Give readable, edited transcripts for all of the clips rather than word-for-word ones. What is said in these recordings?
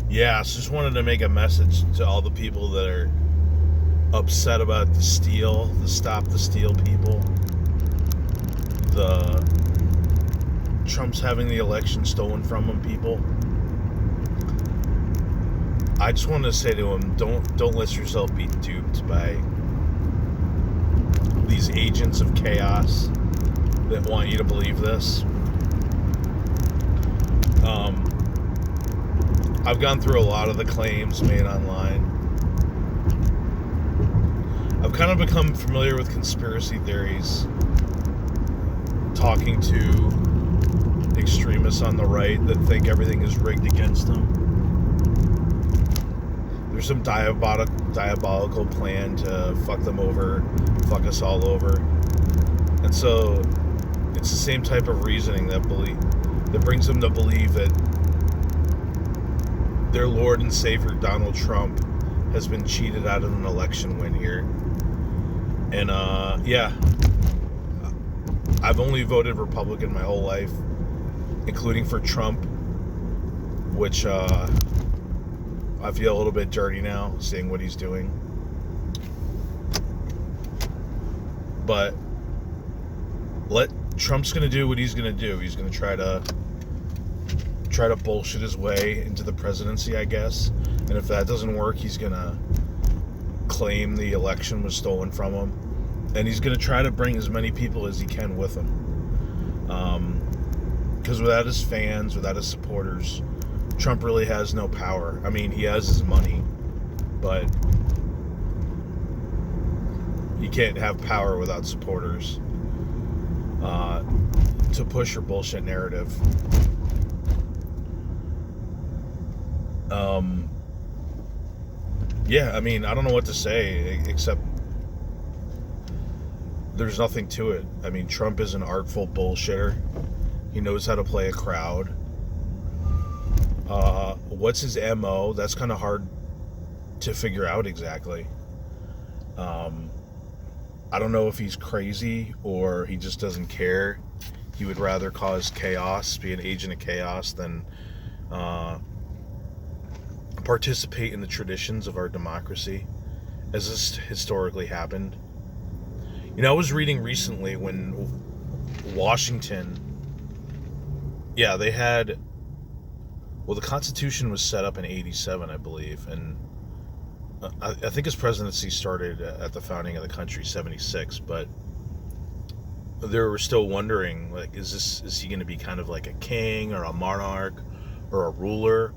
Yeah, so just wanted to make a message to all the people that are upset about the stop the steal people, the Trump's having the election stolen from him people. I just wanted to say to him, don't let yourself be duped by these agents of chaos that want you to believe this. I've gone through a lot of the claims made online. I've kind of become familiar with conspiracy theories, talking to extremists on the right that think everything is rigged against them. There's some diabolical plan to fuck them over, fuck us all over. And so it's the same type of reasoning that brings them to believe that their Lord and Savior Donald Trump has been cheated out of an election win here. And yeah, I've only voted Republican my whole life, including for Trump, which I feel a little bit dirty now seeing what he's doing. But Trump's gonna do what he's gonna do. He's gonna try to bullshit his way into the presidency, I guess. And if that doesn't work, he's gonna claim the election was stolen from him, and he's gonna try to bring as many people as he can with him. Because without his fans, without his supporters, Trump really has no power. I mean, he has his money, but you can't have power without supporters to push your bullshit narrative. Yeah, I mean, I don't know what to say except there's nothing to it. I mean, Trump is an artful bullshitter. He knows how to play a crowd. What's his MO? That's kind of hard to figure out exactly. I don't know if he's crazy or he just doesn't care. He would rather cause chaos, be an agent of chaos, than participate in the traditions of our democracy, as this historically happened. You know, I was reading recently when Washington, they had, the Constitution was set up in 87, I believe, and I think his presidency started at the founding of the country, 76, but they were still wondering, like, is he going to be kind of like a king or a monarch or a ruler?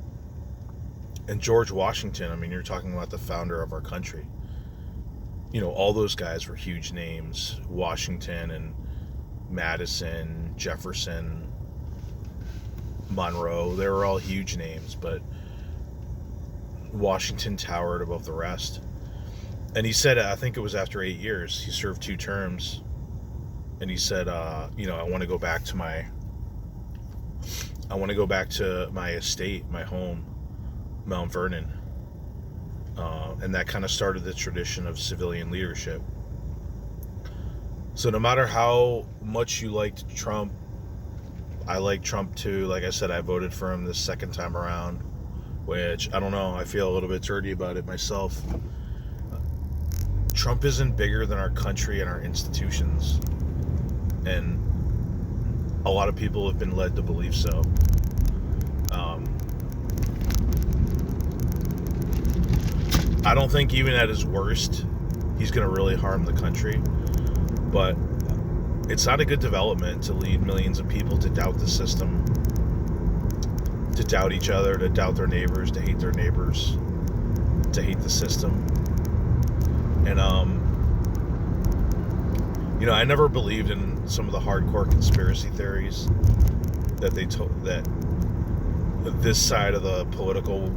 And George Washington, I mean, you're talking about the founder of our country. You know, all those guys were huge names. Washington and Madison, Jefferson, Monroe, they were all huge names, but Washington towered above the rest. And he said, I think it was after 8 years, he served 2 terms, and he said, I want to go back to my estate, my home, Mount Vernon. And that kind of started the tradition of civilian leadership. So no matter how much you liked Trump, I like Trump too. Like I said, I voted for him this second time around, which, I don't know, I feel a little bit dirty about it myself. Trump isn't bigger than our country and our institutions. And a lot of people have been led to believe so. I don't think even at his worst, he's going to really harm the country. But it's not a good development to lead millions of people to doubt the system, to doubt each other, to doubt their neighbors, to hate their neighbors, to hate the system. And, I never believed in some of the hardcore conspiracy theories that that this side of the political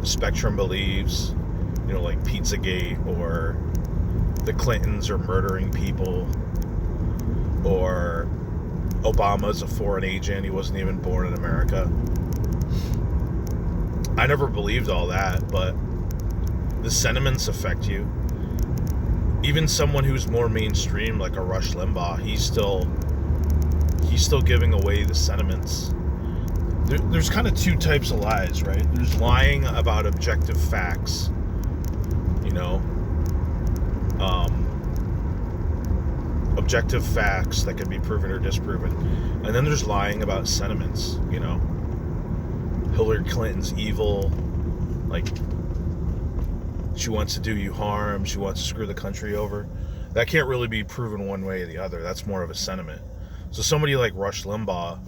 spectrum believes, like Pizzagate, or the Clintons are murdering people, or Obama's a foreign agent, he wasn't even born in America. I never believed all that, but the sentiments affect you. Even someone who's more mainstream, like a Rush Limbaugh, he's still giving away the sentiments. there's kind of two types of lies, right? There's lying about objective facts, you know, objective facts that can be proven or disproven, and then there's lying about sentiments, you know. Hillary Clinton's evil, like she wants to do you harm, she wants to screw the country over. That can't really be proven one way or the other. That's more of a sentiment. So somebody like Rush Limbaugh,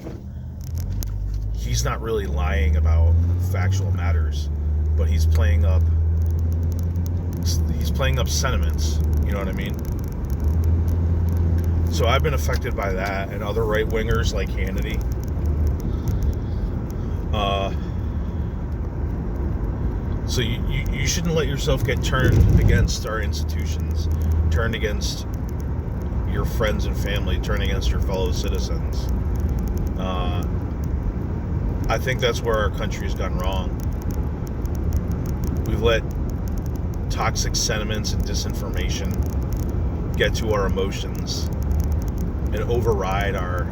he's not really lying about factual matters, but he's playing up sentiments, you know what I mean? So I've been affected by that, and other right-wingers like Hannity. So you shouldn't let yourself get turned against our institutions, turned against your friends and family, turned against your fellow citizens. I think that's where our country's gone wrong. We've let toxic sentiments and disinformation get to our emotions and override our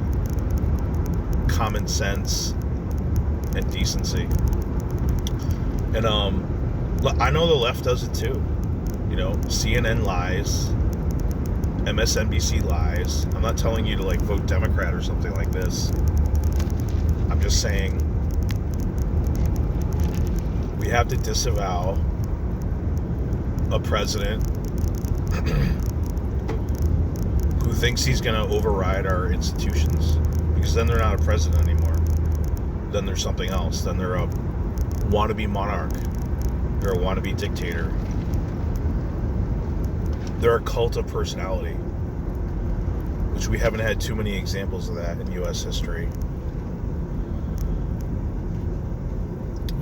common sense and decency. And I know the left does it too. You know, CNN lies, MSNBC lies. I'm not telling you to like vote Democrat or something like this. I'm just saying we have to disavow a president who thinks he's going to override our institutions, because then they're not a president anymore. Then they're something else. Then they're a wannabe monarch. They're a wannabe dictator. They're a cult of personality, which we haven't had too many examples of that in U.S. history.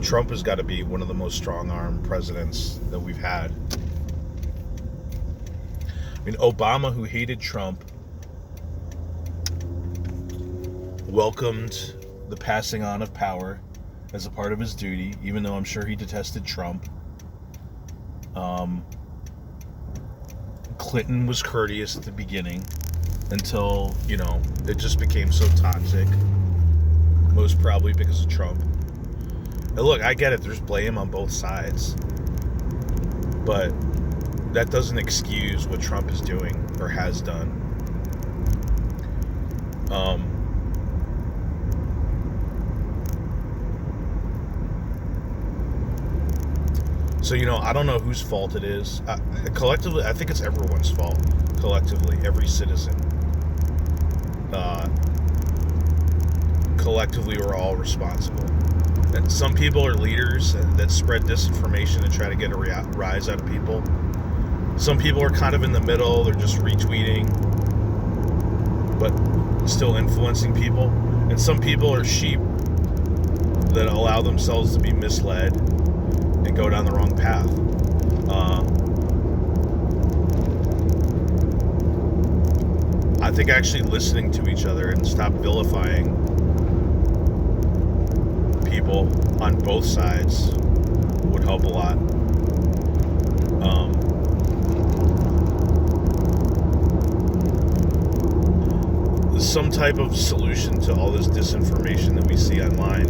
Trump has got to be one of the most strong-armed presidents that we've had. I mean, Obama, who hated Trump, welcomed the passing on of power as a part of his duty, even though I'm sure he detested Trump. Clinton was courteous at the beginning until, you know, it just became so toxic, most probably because of Trump. And look, I get it, there's blame on both sides, but that doesn't excuse what Trump is doing or has done. So, you know, I don't know whose fault it is. Collectively, I think it's everyone's fault. Collectively, every citizen. Collectively, we're all responsible. And some people are leaders that spread disinformation and try to get a rise out of people. Some people are kind of in the middle. They're just retweeting, but still influencing people. And some people are sheep that allow themselves to be misled and go down the wrong path. I think actually listening to each other and stop vilifying people on both sides would help a lot. Some type of solution to all this disinformation that we see online.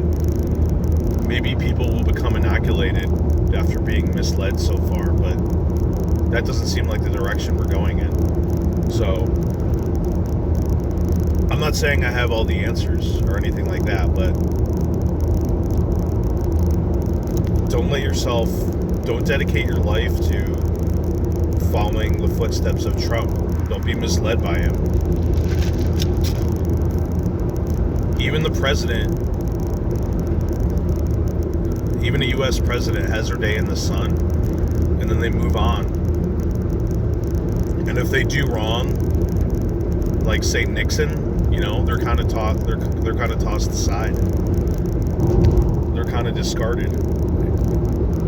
Maybe people will become inoculated after being misled so far, but that doesn't seem like the direction we're going in. So, I'm not saying I have all the answers or anything like that, but don't dedicate your life to following the footsteps of Trump. Don't be misled by him. Even the president, even a U.S. president has their day in the sun, and then they move on. And if they do wrong, like say Nixon, you know, they're kind of tossed aside. They're kind of discarded,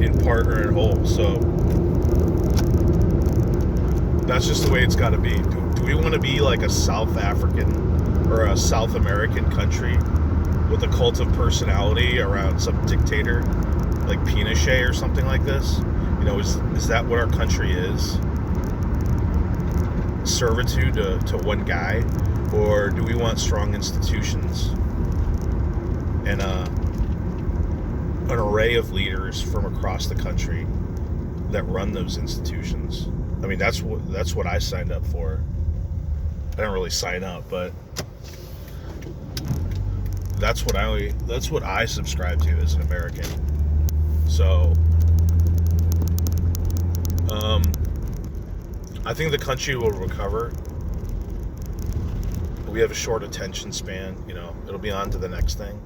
in part or in whole. So that's just the way it's got to be. Do we want to be like a South African or a South American country with a cult of personality around some dictator like Pinochet or something like this? You know, is that what our country is? Servitude to one guy? Or do we want strong institutions? And an array of leaders from across the country that run those institutions. I mean, that's what I signed up for. I didn't really sign up, but that's what I subscribe to as an American. So, I think the country will recover. We have a short attention span, it'll be on to the next thing.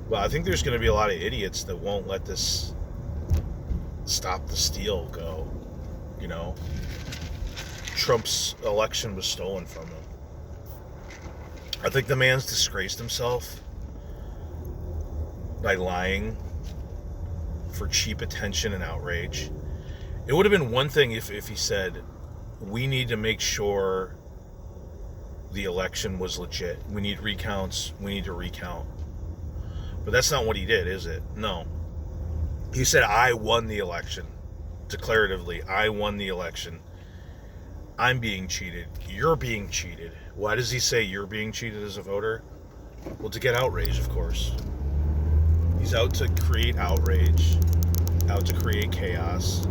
But I think there's going to be a lot of idiots that won't let this stop the steal go. Trump's election was stolen from him. I think the man's disgraced himself by lying for cheap attention and outrage. It would have been one thing if he said, we need to make sure the election was legit. We need recounts. We need to recount. But that's not what he did, is it? No. He said, I won the election. Declaratively, I won the election. I'm being cheated. You're being cheated. Why does he say you're being cheated as a voter? Well, to get outrage, of course. He's out to create outrage, out to create chaos.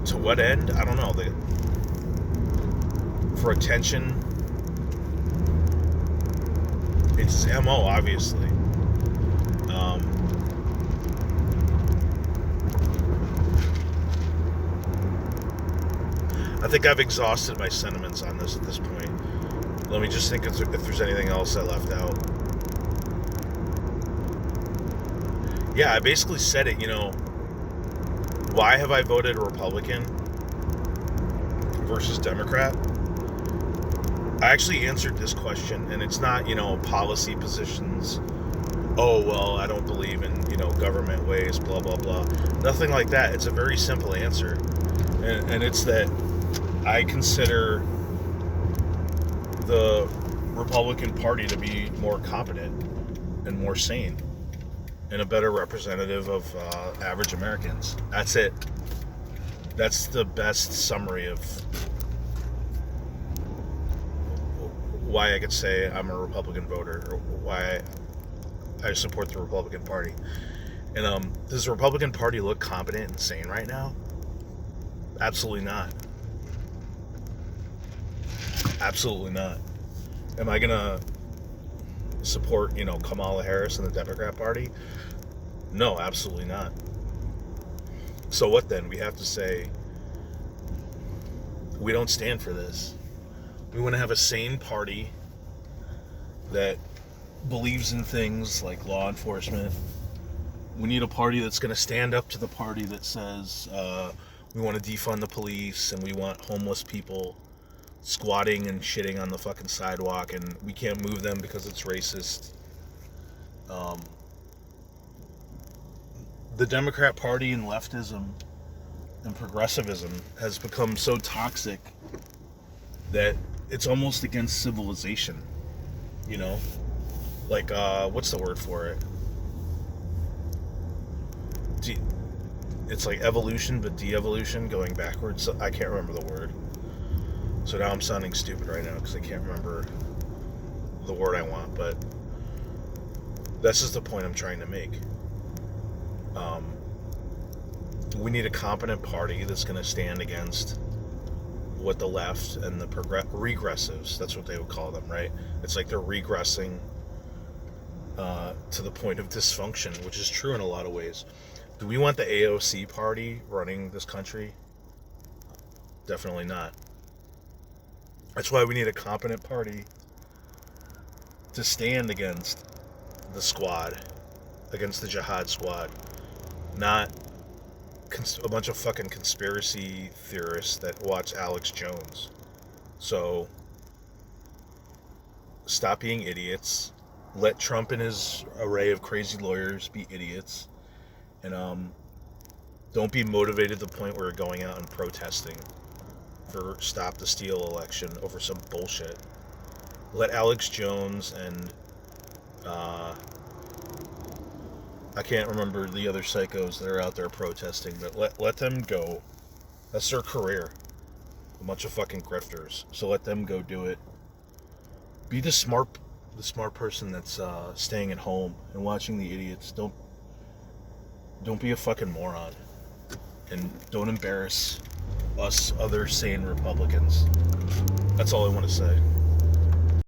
To what end? I don't know. For attention. It's his MO, obviously. I think I've exhausted my sentiments on this at this point. Let me just think if there's anything else I left out. Yeah, I basically said it, why have I voted Republican versus Democrat? I actually answered this question, and it's not, policy positions. Oh, well, I don't believe in, government ways, blah, blah, blah. Nothing like that. It's a very simple answer. And it's that I consider the Republican Party to be more competent and more sane and a better representative of average Americans. That's it. That's the best summary of why I could say I'm a Republican voter, or why I support the Republican Party. And does the Republican Party look competent and sane right now? Absolutely not. Absolutely not. Am I gonna support, Kamala Harris and the Democrat Party? No, absolutely not. So what then? We have to say, we don't stand for this. We want to have a sane party that believes in things like law enforcement. We need a party that's going to stand up to the party that says we want to defund the police and we want homeless people squatting and shitting on the fucking sidewalk and we can't move them because it's racist. The Democrat Party and leftism and progressivism has become so toxic that it's almost against civilization, like what's the word for it? It's like evolution but de-evolution, going backwards. I can't remember the word, so now I'm sounding stupid right now because I can't remember the word I want, but that's just the point I'm trying to make. We need a competent party that's going to stand against what the left and the regressives, that's what they would call them, right? It's like they're regressing to the point of dysfunction, which is true in a lot of ways. Do we want the AOC party running this country? Definitely not. That's why we need a competent party to stand against the squad, against the jihad squad, not a bunch of fucking conspiracy theorists that watch Alex Jones. So stop being idiots. Let Trump and his array of crazy lawyers be idiots. And don't be motivated to the point where you're going out and protesting for Stop the Steal election over some bullshit. Let Alex Jones and I can't remember the other psychos that are out there protesting, but let them go. That's their career. A bunch of fucking grifters. So let them go do it. Be the smart the smart person that's staying at home and watching the idiots, don't be a fucking moron, and don't embarrass us other sane Republicans. That's all I want to say.